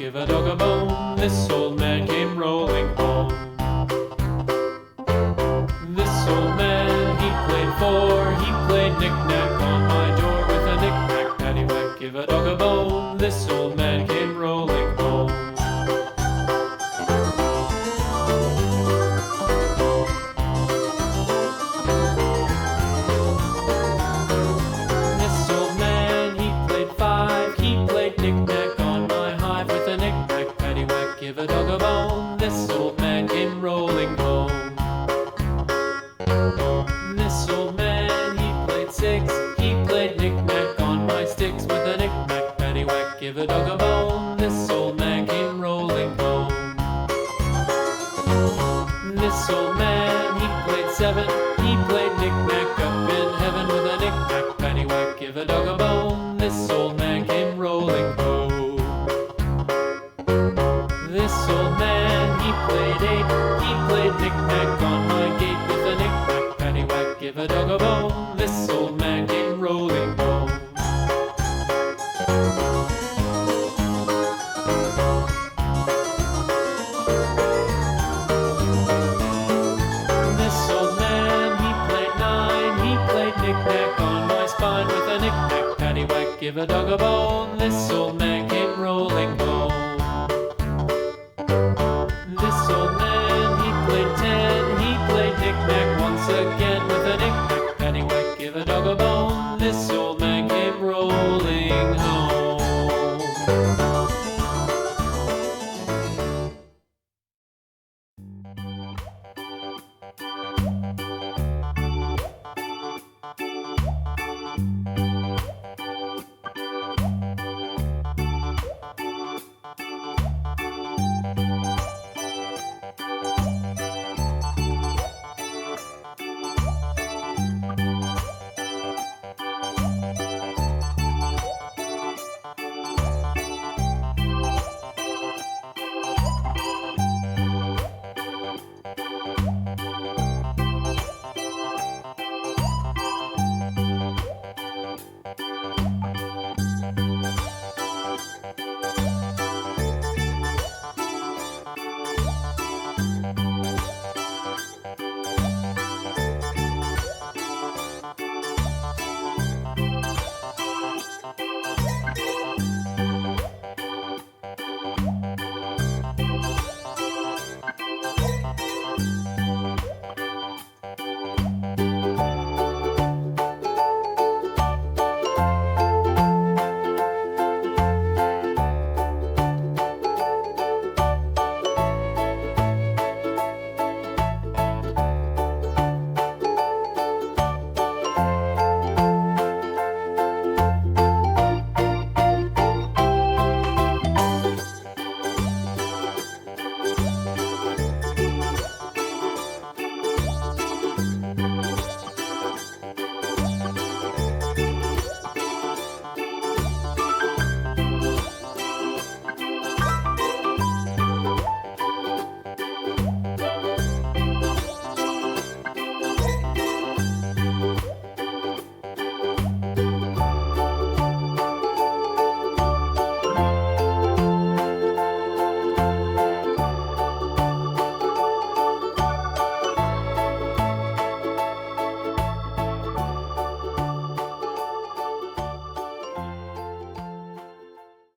give a dog a bone. This old man came rolling home. This old man, he played he played knick-knack on my door with a knick-knack, paddywhack, give a dog a bone. This old man came rolling home. This old man, he played knick-knack on my hive with a knick-knack, paddywhack, give a dog a bone. This old man came rolling home. This old man, he played knick-knack on my sticks with a knick-knack, paddywhack, give a dog a bone. This old man came rolling home. This old man, he played knick-knack up in heaven with a knick-knack, paddywhack, give a dog a bone. This old man came rolling home. This old man, he played knick-knack on my gate with a knick-knack, paddywhack, give a dog a bone.